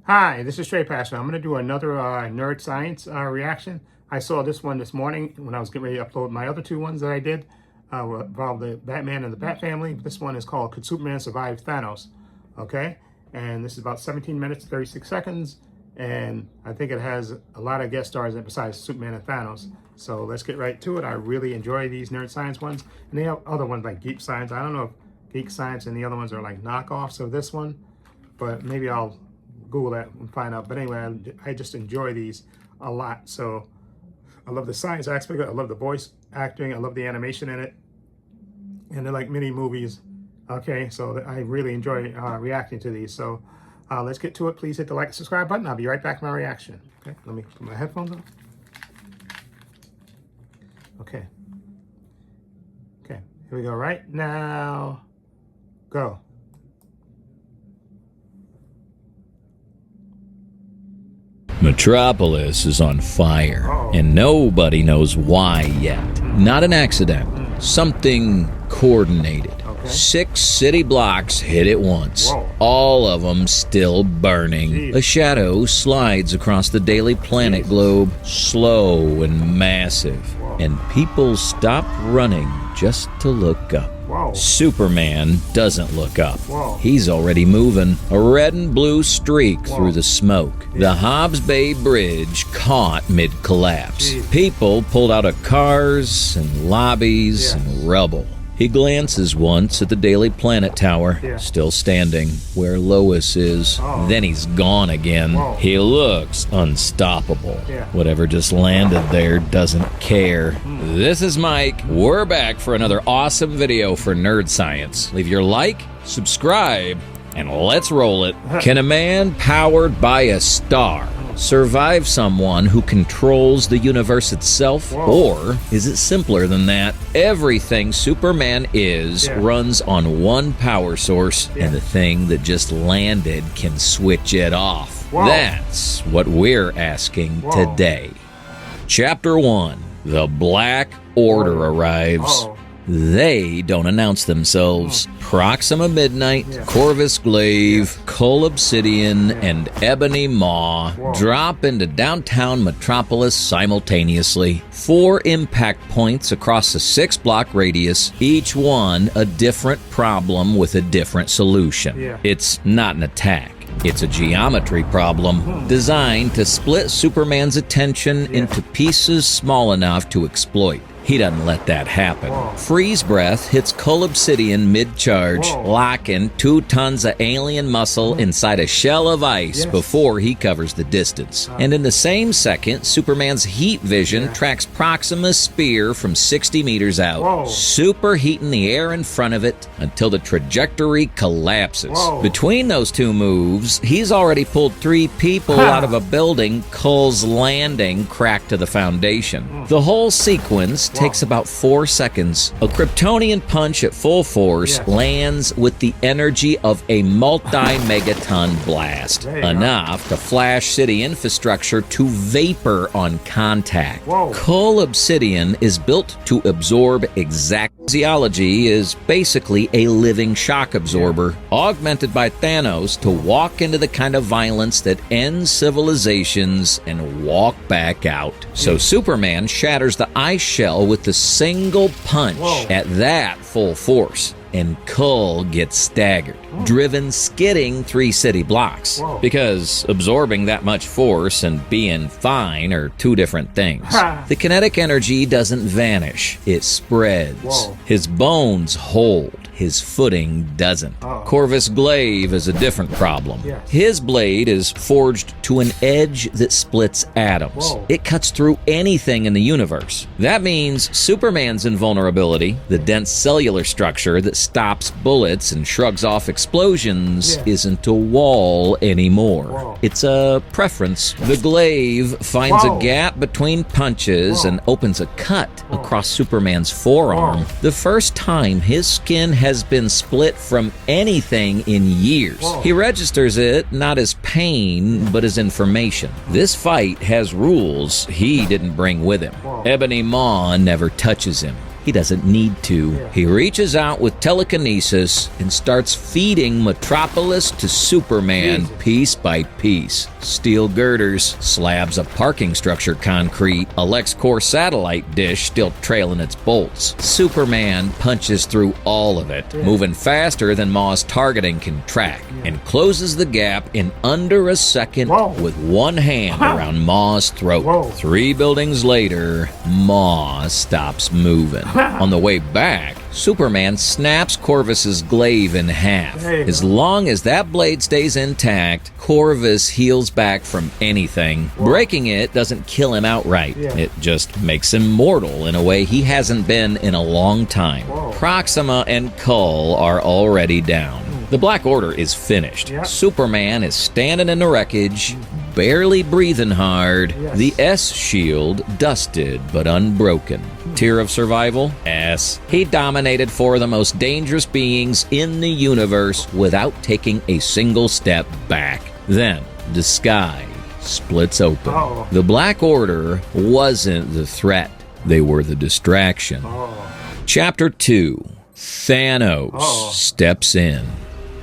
Hi, this is Stray Passion. I'm going to do another Nerd Science reaction. I saw this one this morning when I was getting ready to upload my other two ones that I did involved the Batman and the Bat Family. This one is called Could Superman Survive Thanos? Okay, and this is about 17 minutes, 36 seconds, and I think it has a lot of guest stars in it besides Superman and Thanos. So let's get right to it. I really enjoy these Nerd Science ones, and they have other ones like Geek Science. I don't know if Geek Science and the other ones are like knockoffs of this one, but maybe I'll Google that and find out. But anyway, I just enjoy these a lot. So I love the science aspect. I love the voice acting. I love the animation in it. And they're like mini movies. Okay, so I really enjoy reacting to these. So let's get to it. Please hit the like and subscribe button. I'll be right back with my reaction. Okay, let me put my headphones on. Okay. Okay, here we go right now. Go. Metropolis is on fire, and nobody knows why yet. Not an accident. Something coordinated. 6 city blocks hit at once. All of them still burning. A shadow slides across the Daily Planet globe, slow and massive. And people stop running just to look up. Superman doesn't look up. He's already moving, a red and blue streak through the smoke. The Hobbs Bay Bridge caught mid-collapse. People pulled out of cars and lobbies and rubble. He glances once at the Daily Planet Tower, still standing, where Lois is. Then he's gone again. He looks unstoppable. Whatever just landed there doesn't care. This is Mike. We're back for another awesome video for Nerd Science. Leave your like, subscribe, and let's roll it. Can a man powered by a star survive someone who controls the universe itself? Or is it simpler than that? Everything Superman is runs on one power source, and the thing that just landed can switch it off. That's what we're asking today. Chapter 1. The Black Order arrives. They don't announce themselves. Proxima Midnight, Corvus Glaive, Cull Obsidian, and Ebony Maw drop into downtown Metropolis simultaneously. 4 impact points across a 6-block radius, each one a different problem with a different solution. It's not an attack. It's a geometry problem designed to split Superman's attention into pieces small enough to exploit. He doesn't let that happen. Freeze Breath hits Cull Obsidian mid-charge, locking 2 tons of alien muscle inside a shell of ice before he covers the distance. And in the same second, Superman's heat vision tracks Proxima's spear from 60 meters out, superheating the air in front of it until the trajectory collapses. Between those 2 moves, he's already pulled 3 people out of a building Cull's landing cracked to the foundation. The whole sequence takes about 4 seconds. A Kryptonian punch at full force lands with the energy of a multi-megaton blast, enough to flash city infrastructure to vapor on contact. Cull Obsidian is built to absorb exact physiology, is basically a living shock absorber, augmented by Thanos to walk into the kind of violence that ends civilizations and walk back out. So Superman shatters the ice shell with the single punch at that full force, and Cull gets staggered, driven skidding 3 city blocks. Because absorbing that much force and being fine are 2 different things. The kinetic energy doesn't vanish, it spreads. His bones hold, his footing doesn't. Corvus Glaive is a different problem. His blade is forged to an edge that splits atoms. It cuts through anything in the universe. That means Superman's invulnerability, the dense cellular structure that stops bullets and shrugs off explosions, isn't a wall anymore. It's a preference. The glaive finds a gap between punches and opens a cut across Superman's forearm. The first time his skin has been split from anything in years. He registers it not as pain, but as information. This fight has rules he didn't bring with him. Ebony Maw never touches him. He doesn't need to. Yeah. He reaches out with telekinesis and starts feeding Metropolis to Superman piece by piece. Steel girders, slabs of parking structure concrete, a LexCorp satellite dish still trailing its bolts. Superman punches through all of it, moving faster than Ma's targeting can track, and closes the gap in under a second with one hand around Ma's throat. 3 buildings later, Ma stops moving. On the way back, Superman snaps Corvus's glaive in half. As long as that blade stays intact, Corvus heals back from anything. Breaking it doesn't kill him outright. It just makes him mortal in a way he hasn't been in a long time. Proxima and Kull are already down. The Black Order is finished. Superman is standing in the wreckage, barely breathing hard. The S shield dusted but unbroken. Tier of survival? S. He dominated 4 of the most dangerous beings in the universe without taking a single step back. Then, the sky splits open. The Black Order wasn't the threat. They were the distraction. Chapter 2. Thanos steps in.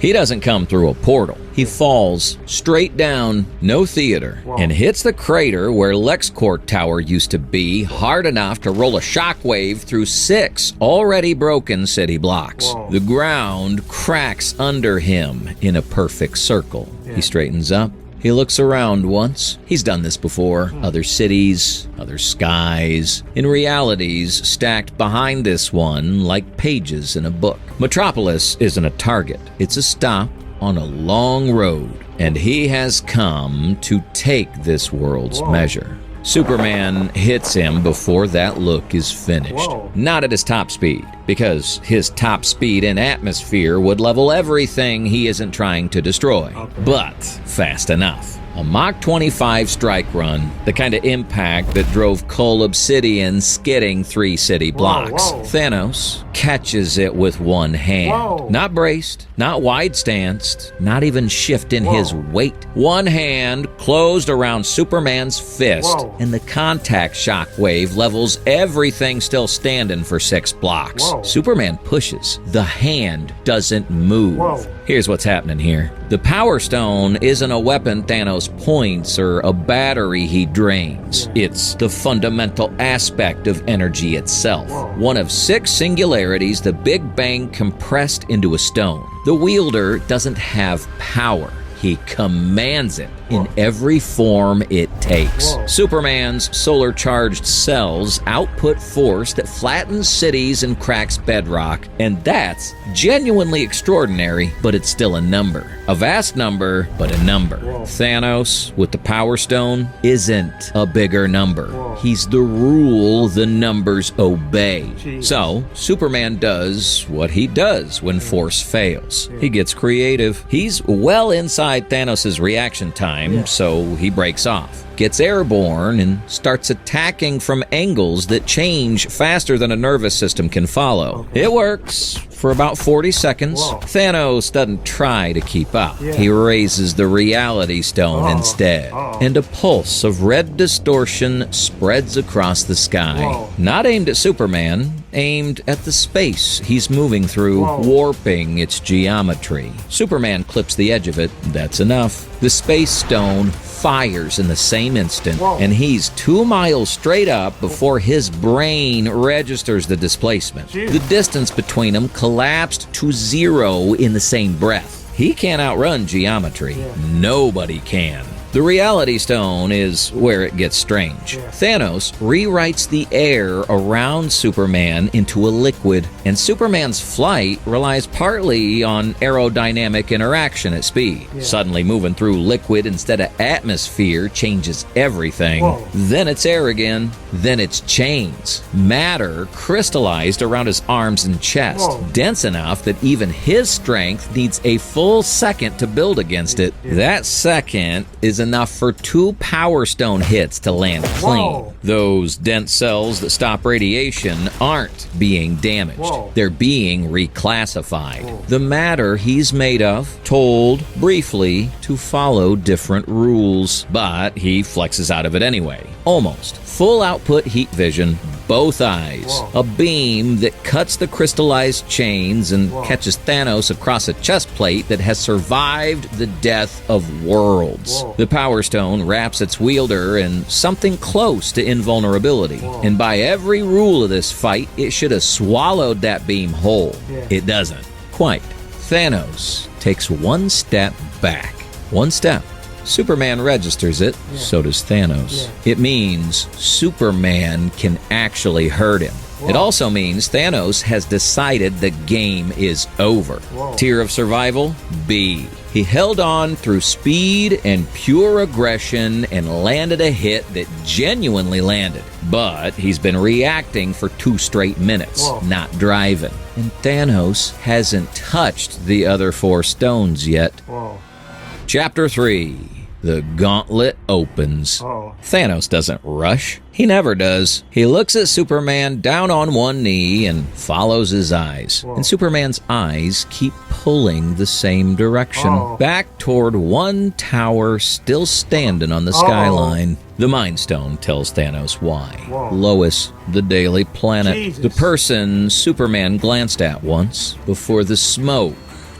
He doesn't come through a portal. He falls straight down, no theater, and hits the crater where LexCorp Tower used to be hard enough to roll a shockwave through 6 already broken city blocks. The ground cracks under him in a perfect circle. He straightens up. He looks around once. He's done this before. Other cities, other skies, in realities stacked behind this one like pages in a book. Metropolis isn't a target. It's a stop on a long road, and he has come to take this world's measure. Superman hits him before that look is finished. Not at his top speed, because his top speed in atmosphere would level everything he isn't trying to destroy. But fast enough. A Mach 25 strike run, the kind of impact that drove Kull Obsidian skidding 3 city blocks. Thanos catches it with one hand. Not braced, not wide-stanced, not even shifting his weight. One hand closed around Superman's fist, and the contact shockwave levels everything still standing for 6 blocks. Superman pushes. The hand doesn't move. Here's what's happening here. The Power Stone isn't a weapon Thanos points or a battery he drains. It's the fundamental aspect of energy itself. One of 6 singularities the Big Bang compressed into a stone. The wielder doesn't have power. He commands it in every form it takes. Superman's solar-charged cells output force that flattens cities and cracks bedrock, and that's genuinely extraordinary, but it's still a number. A vast number, but a number. Thanos, with the Power Stone, isn't a bigger number. He's the rule the numbers obey. So, Superman does what he does when force fails. He gets creative. He's well inside Thanos' reaction time, so he breaks off, gets airborne, and starts attacking from angles that change faster than a nervous system can follow. It works for about 40 seconds. Thanos doesn't try to keep up. He raises the Reality Stone instead, and a pulse of red distortion spreads across the sky. Not aimed at Superman, aimed at the space he's moving through, warping its geometry. Superman clips the edge of it. That's enough. The Space Stone fires in the same instant, and he's 2 miles straight up before his brain registers the displacement. The distance between them collapsed to 0 in the same breath. He can't outrun geometry. Nobody can. The Reality Stone is where it gets strange. Thanos rewrites the air around Superman into a liquid, and Superman's flight relies partly on aerodynamic interaction at speed. Suddenly moving through liquid instead of atmosphere changes everything. Then it's air again. Then it's chains. Matter crystallized around his arms and chest, dense enough that even his strength needs a full second to build against it. That second is enough for 2 Power Stone hits to land clean. Those dense cells that stop radiation aren't being damaged. They're being reclassified. The matter he's made of, told briefly to follow different rules, but he flexes out of it anyway. Almost. Full output heat vision, both eyes. Whoa. A beam that cuts the crystallized chains and catches Thanos across a chest plate that has survived the death of worlds. Whoa. The Power Stone wraps its wielder in something close to invulnerability. And by every rule of this fight, it should have swallowed that beam whole. Yeah. It doesn't. Quite. Thanos takes one step back. One step. Superman registers it, so does Thanos. It means Superman can actually hurt him. It also means Thanos has decided the game is over. Tier of survival, B. He held on through speed and pure aggression and landed a hit that genuinely landed. But he's been reacting for 2 straight minutes, not driving. And Thanos hasn't touched the other 4 stones yet. Chapter 3. The gauntlet opens. Thanos doesn't rush. He never does. He looks at Superman down on one knee and follows his eyes. And Superman's eyes keep pulling the same direction, back toward one tower still standing on the skyline. The Mind Stone tells Thanos why. Lois, the Daily Planet, the person Superman glanced at once before the smoke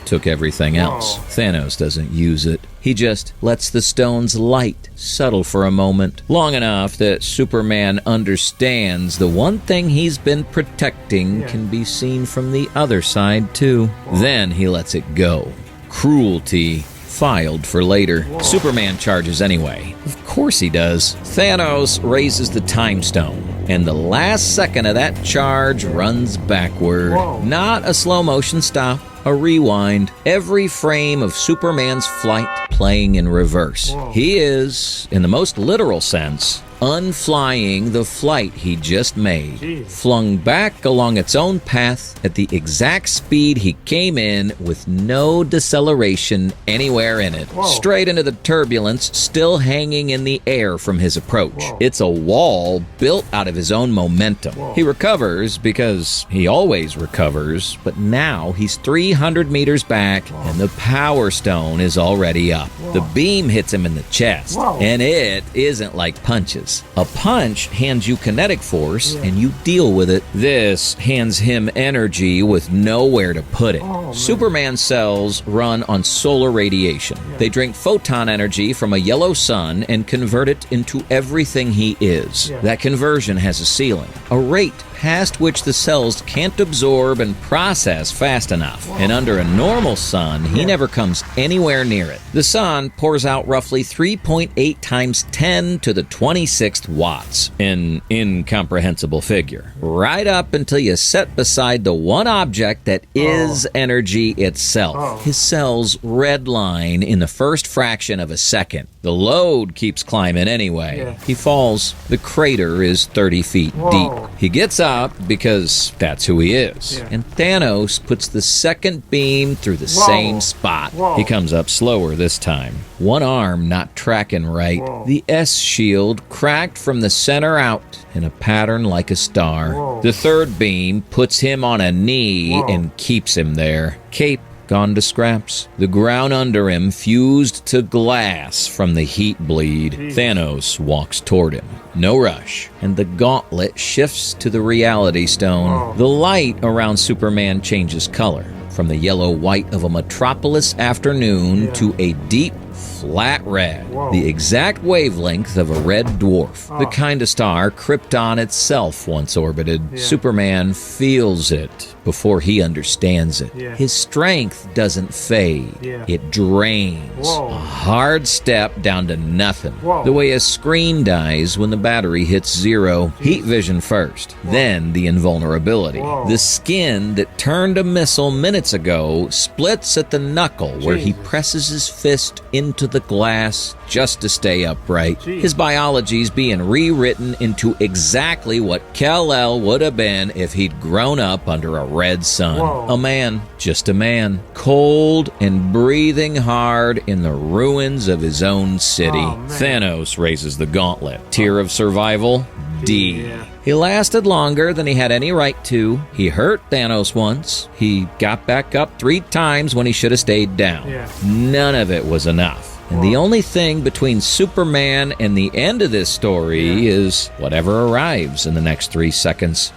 took everything else. Thanos doesn't use it. He just lets the stone's light settle for a moment, long enough that Superman understands the one thing he's been protecting can be seen from the other side too. Then he lets it go. Cruelty filed for later. Superman charges anyway. Of course he does. Thanos raises the Time Stone, and the last second of that charge runs backward. Not a slow motion stop, a rewind. Every frame of Superman's flight playing in reverse. He is, in the most literal sense, unflying the flight he just made, flung back along its own path at the exact speed he came in with no deceleration anywhere in it, straight into the turbulence still hanging in the air from his approach. It's a wall built out of his own momentum. He recovers because he always recovers, but now he's 300 meters back and the Power Stone is already up. The beam hits him in the chest, and it isn't like punches. A punch hands you kinetic force and you deal with it. This hands him energy with nowhere to put it. Superman cells run on solar radiation. They drink photon energy from a yellow sun and convert it into everything he is. That conversion has a ceiling, a rate past which the cells can't absorb and process fast enough. And under a normal sun, he never comes anywhere near it. The sun pours out roughly 3.8 times 10 to the 26th watts, an incomprehensible figure, right up until you sit beside the one object that is energy itself. His cells redline in the first fraction of a second. The load keeps climbing anyway. He falls. The crater is 30 feet deep. He gets up because that's who he is. And Thanos puts the second beam through the same spot. He comes up slower this time. One arm not tracking right. The S shield cracked from the center out in a pattern like a star. The third beam puts him on a knee and keeps him there. Cape gone to scraps. The ground under him fused to glass from the heat bleed. Thanos walks toward him. No rush. And the gauntlet shifts to the Reality Stone. The light around Superman changes color, from the yellow-white of a metropolis afternoon to a deep, flat red, the exact wavelength of a red dwarf, the kind of star Krypton itself once orbited. Superman feels it before he understands it. His strength doesn't fade. It drains. A hard step down to nothing. The way a screen dies when the battery hits zero. Heat vision first, then the invulnerability. The skin that turned a missile minutes ago splits at the knuckle where he presses his fist into the glass just to stay upright. His biology's being rewritten into exactly what Kal-El would have been if he'd grown up under a red sun. A man, just a man, cold and breathing hard in the ruins of his own city. Thanos raises the gauntlet. Tier of survival, D. He lasted longer than he had any right to. He hurt Thanos once. He got back up 3 times when he should have stayed down. None of it was enough. And the only thing between Superman and the end of this story is whatever arrives in the next 3 seconds.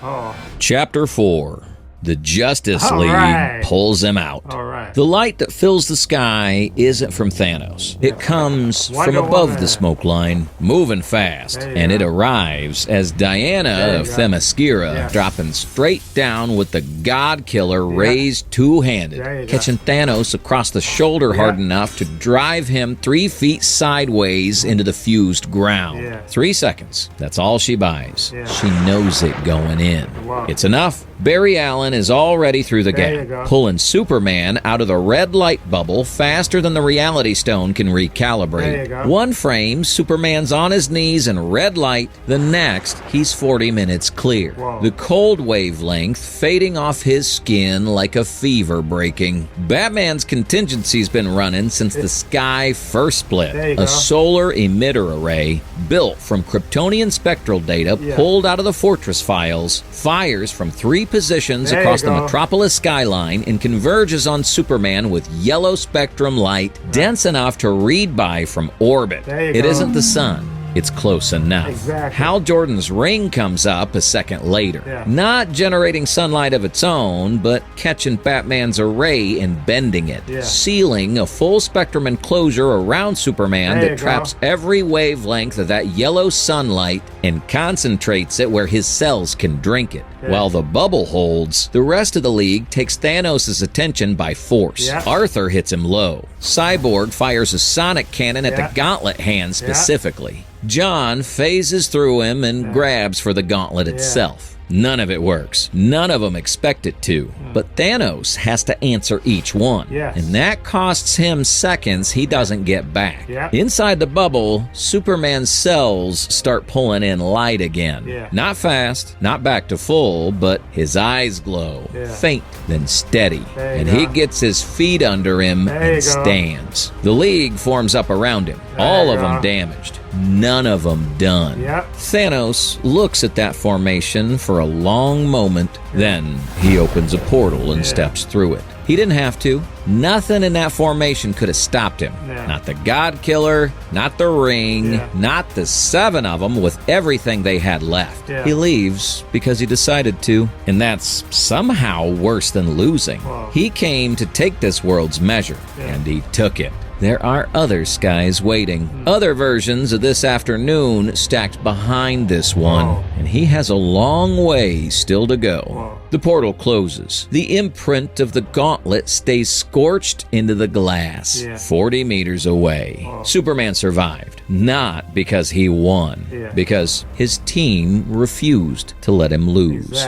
Chapter 4. The Justice League pulls him out. The light that fills the sky isn't from Thanos. It comes from above the smoke line, moving fast, and it arrives as Diana of Themyscira dropping straight down with the God Killer raised two-handed, catching Thanos across the shoulder hard enough to drive him 3 feet sideways into the fused ground. 3 seconds. That's all she buys. She knows it going in. It's enough. Barry Allen is already through the gap, pulling Superman out of the red light bubble faster than the Reality Stone can recalibrate. One frame, Superman's on his knees in red light. The next, he's 40 minutes clear. The cold wavelength fading off his skin like a fever breaking. Batman's contingency's been running since the sky first split. A solar emitter array built from Kryptonian spectral data pulled out of the Fortress files, fires from 3 positions across the Metropolis skyline and converges on Superman with yellow spectrum light dense enough to read by from orbit. It isn't the sun. It's close enough. Hal Jordan's ring comes up a second later. Not generating sunlight of its own, but catching Batman's array and bending it. Sealing a full spectrum enclosure around Superman that traps every wavelength of that yellow sunlight and concentrates it where his cells can drink it. While the bubble holds, the rest of the League takes Thanos' attention by force. Arthur hits him low. Cyborg fires a sonic cannon at the gauntlet hand specifically. John phases through him and grabs for the gauntlet itself. None of it works. None of them expect it to. But Thanos has to answer each one. And that costs him seconds he doesn't get back. Inside the bubble, Superman's cells start pulling in light again. Not fast, not back to full, but his eyes glow. Faint, then steady. And he gets his feet under him and stands. The League forms up around him. All of them damaged. None of them done. Thanos looks at that formation for a long moment, then he opens a portal and steps through it. He didn't have to. Nothing in that formation could have stopped him. Not the God Killer, not the ring, not the 7 of them with everything they had left. He leaves because he decided to, and that's somehow worse than losing. He came to take this world's measure, and he took it. There are other skies waiting. Other versions of this afternoon stacked behind this one, and he has a long way still to go. The portal closes. The imprint of the gauntlet stays scorched into the glass, 40 meters away. Superman survived, not because he won, because his team refused to let him lose.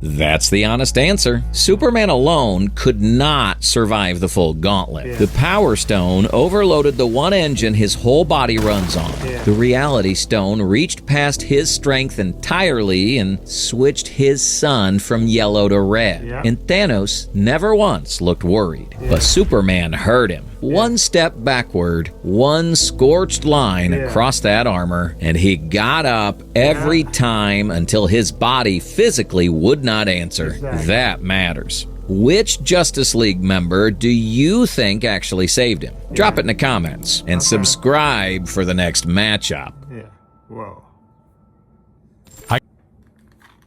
That's the honest answer. Superman alone could not survive the full gauntlet. The Power Stone overloaded the one engine his whole body runs on. The Reality Stone reached past his strength entirely and switched his sun from yellow to red. And Thanos never once looked worried. But Superman hurt him. One step backward, one scorched line across that armor, and he got up every time until his body physically would not answer. That matters. Which Justice League member do you think actually saved him? Drop it in the comments and subscribe for the next matchup.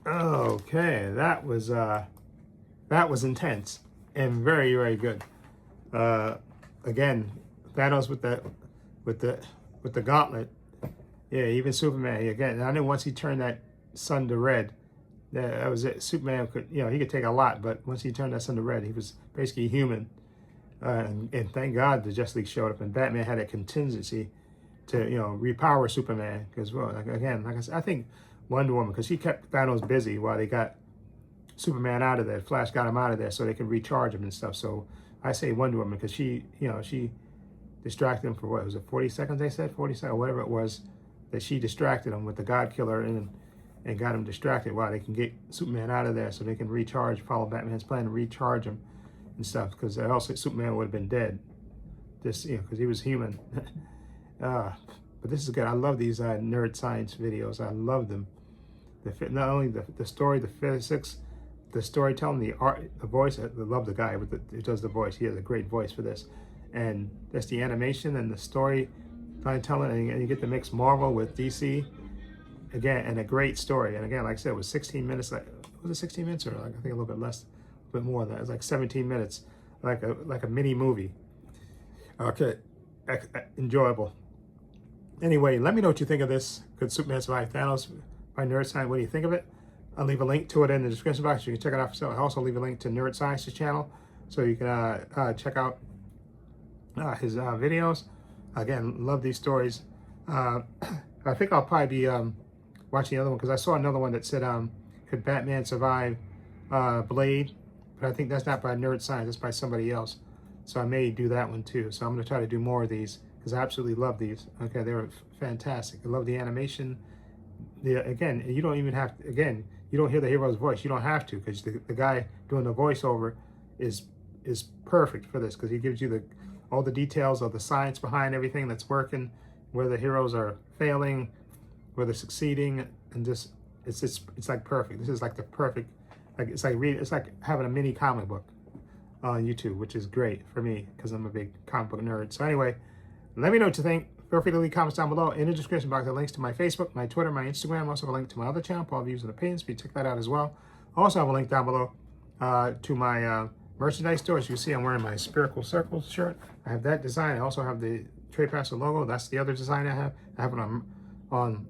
Okay, that was intense and very, very good. Again, Thanos with the gauntlet. Even Superman. Again, I know once he turned that sun to red, that was it. Superman could, he could take a lot, but once he turned that sun to red, he was basically human. And thank God the Justice League showed up, and Batman had a contingency to, repower Superman. Because, like I said, I think Wonder Woman, because she kept Thanos busy while they got Superman out of there. Flash got him out of there so they could recharge him and stuff. So I say Wonder Woman because she distracted him for what was it, 40 seconds? They said 40 seconds, whatever it was, that she distracted him with the God Killer and got him distracted while they can get Superman out of there so they can recharge, follow Batman's plan to recharge him and stuff. Because else Superman would have been dead, just because he was human. But this is good. I love these NerdScience videos. I love them. Not only the story, the physics, the storytelling, the art, the voice. I love the guy who does the voice. He has a great voice for this. and just the animation and the story telling, and you get to mix Marvel with DC again, and a great story. And again, like I said, it was 16 minutes. Like, was it 16 minutes or like, I think a little bit less, a bit more than that. It was like 17 minutes, like a mini movie. Okay, enjoyable. Anyway, let me know what you think of this. Could Superman survive Thanos by NerdScience? What do you think of it? I'll leave a link to it in the description box. You can check it out for yourself. I'll also leave a link to NerdScience's channel, so you can check out his videos. Again, love these stories. I think I'll probably be watching the other one, because I saw another one that said, could Batman survive Blade? But I think that's not by NerdScience, it's by somebody else. So I may do that one too. So I'm going to try to do more of these, because I absolutely love these. Okay, they were fantastic. I love the animation. Again, you don't even have to, again, you don't hear the hero's voice. You don't have to, because the guy doing the voiceover is perfect for this, because he gives you all the details of the science behind everything that's working, where the heroes are failing, where they're succeeding, and just it's like perfect. This is like the perfect, like it's like having a mini comic book on YouTube, which is great for me because I'm a big comic book nerd. So anyway, let me know what you think. Feel free to leave comments down below. In the description box, there are links to my Facebook, my Twitter, my Instagram. I also have a link to my other channel, Paul Views and Opinions. So you check that out as well. I also have a link down below to my merchandise store. As you can see, I'm wearing my Spherical Circles shirt. I have that design. I also have the Trade Passer logo. That's the other design I have. I have it on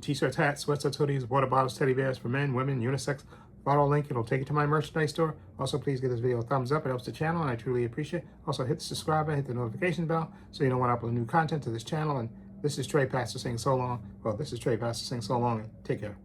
t-shirts, hats, sweatshirts, hoodies, water bottles, teddy bears for men, women, unisex. Follow a link. It'll take you to my merchandise store. Also, please give this video a thumbs up. It helps the channel, and I truly appreciate it. Also, hit the subscribe button, hit the notification bell, so you know when I upload new content to this channel. And this is Trade Passer saying so long. Well, this is Trade Passer saying so long, and take care.